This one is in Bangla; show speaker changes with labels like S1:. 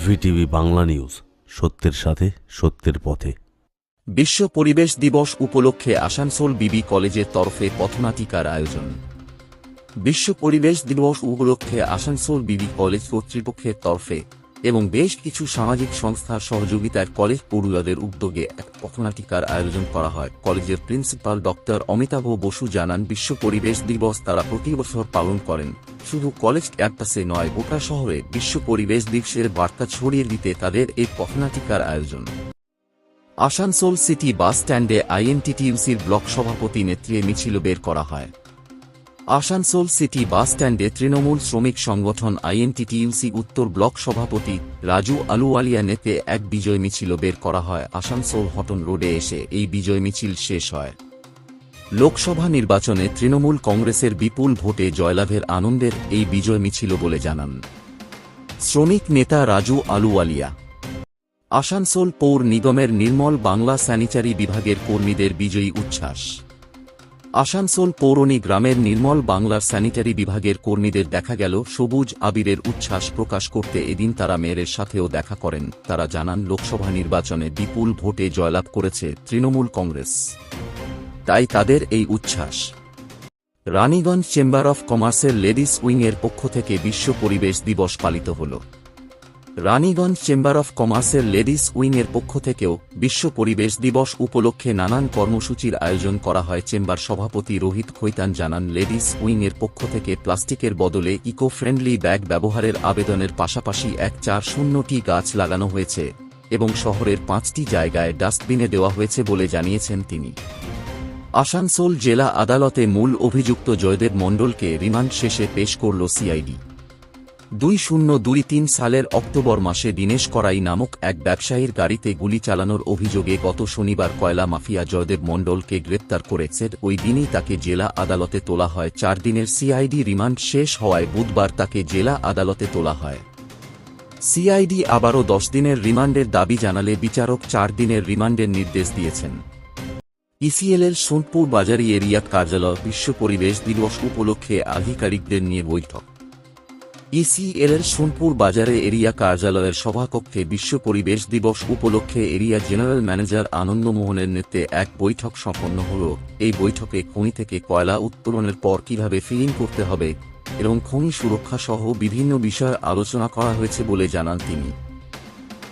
S1: ভিটিভি বাংলা নিউজ, সত্যের সাথে সত্যের পথে।
S2: বিশ্ব পরিবেশ দিবস উপলক্ষে আসানসোল বিবি কলেজের তরফে পথনাটিকার আয়োজন। বিশ্ব পরিবেশ দিবস উপলক্ষে আসানসোল বিবি কলেজ কর্তৃপক্ষের তরফে এবং বেশ কিছু সামাজিক সংস্থার সহযোগিতায় কলেজ পড়ুয়াদের উদ্যোগে এক পথনাটিকার আয়োজন করা হয়। কলেজের প্রিন্সিপাল ডক্টর অমিতাভ বসু জানান, বিশ্ব পরিবেশ দিবস তারা প্রতি বছর পালন করেন। শুধু কলেজ ক্যাম্পাসে নয়, গোটা শহরে বিশ্ব পরিবেশ দিবসের বার্তা ছড়িয়ে দিতে তাদের এই পথনাটিকার আয়োজন। আসানসোল সিটি বাস স্ট্যান্ডে আইএনটিটিইউসির ব্লক সভাপতি নেতৃত্বে মিছিল বের করা হয়। আসানসোল সিটি বাস স্ট্যান্ডে তৃণমূল শ্রমিক সংগঠন আইএনটিটিইউসি উত্তর ব্লক সভাপতি রাজু আলুওয়ালিয়া নেতৃত্বে এক বিজয় মিছিল বের করা হয়। আসানসোল হটন রোডে এসে এই বিজয় মিছিল শেষ হয়। লোকসভা নির্বাচনে তৃণমূল কংগ্রেসের বিপুল ভোটে জয়লাভের আনন্দের এই বিজয় মিছিল বলে জানান শ্রমিক নেতা রাজু আলুওয়ালিয়া। আসানসোল পৌর নিগমের নির্মল বাংলা স্যানিটারি বিভাগের কর্মীদের বিজয়ী উচ্ছ্বাস। আসানসোল পৌরনী গ্রামের নির্মল বাংলার স্যানিটারি বিভাগের কর্মীদের দেখা গেল সবুজ আবিরের উচ্ছ্বাস প্রকাশ করতে। এদিন তারা মেয়রের সাথেও দেখা করেন। তারা জানান, লোকসভা নির্বাচনে বিপুল ভোটে জয়লাভ করেছে তৃণমূল কংগ্রেস, তাই তাদের এই উচ্ছ্বাস। রানীগঞ্জ চেম্বার অফ কমার্সের লেডিস উইংয়ের পক্ষ থেকে বিশ্ব পরিবেশ দিবস পালিত হল। রানীগঞ্জ চেম্বার অফ কমার্সের লেডিস উইংয়ের পক্ষ থেকেও বিশ্ব পরিবেশ দিবস উপলক্ষে নানান কর্মসূচির আয়োজন করা হয়। চেম্বার সভাপতি রোহিত খৈতান জানান, লেডিস উইংয়ের পক্ষ থেকে প্লাস্টিকের বদলে ইকো ফ্রেন্ডলি ব্যাগ ব্যবহারের আবেদনের পাশাপাশি 140টি গাছ লাগানো হয়েছে এবং শহরের 5টি জায়গায় ডাস্টবিনে দেওয়া হয়েছে বলে জানিয়েছেন তিনি। আসানসোল জেলা আদালতে মূল অভিযুক্ত জয়দেব মণ্ডলকে রিমান্ড শেষে পেশ করল সিআইডি। 2023 সালের অক্টোবর মাসে দীনেশ করাই নামক এক ব্যবসায়ীর গাড়িতে গুলি চালানোর অভিযোগে গত শনিবার কয়লা মাফিয়া জয়দেব মণ্ডলকে গ্রেপ্তার করেছে। ওই দিনই তাকে জেলা আদালতে তোলা হয়। 4 দিনের সিআইডি রিমান্ড শেষ হওয়ায় বুধবার তাকে জেলা আদালতে তোলা হয়। সিআইডি আবারও 10 দিনের রিমান্ডের দাবি জানালে বিচারক 4 দিনের রিমান্ডের নির্দেশ দিয়েছেন। ইসিএলের সোনপুর বাজারি এরিয়া কার্যালয় বিশ্ব পরিবেশ দিবস উপলক্ষে আধিকারিকদের নিয়ে বৈঠক। ইসিএলের সোনপুর বাজারে এরিয়া কার্যালয়ের সভাকক্ষে বিশ্ব পরিবেশ দিবস উপলক্ষে এরিয়া জেনারেল ম্যানেজার আনন্দমোহনের নেতৃত্বে এক বৈঠক সম্পন্ন হল। এই বৈঠকে খনি থেকে কয়লা উত্তোলনের পর কিভাবে ফিলিং করতে হবে এবং খনি সুরক্ষা সহ বিভিন্ন বিষয়ে আলোচনা করা হয়েছে বলে জানান তিনি।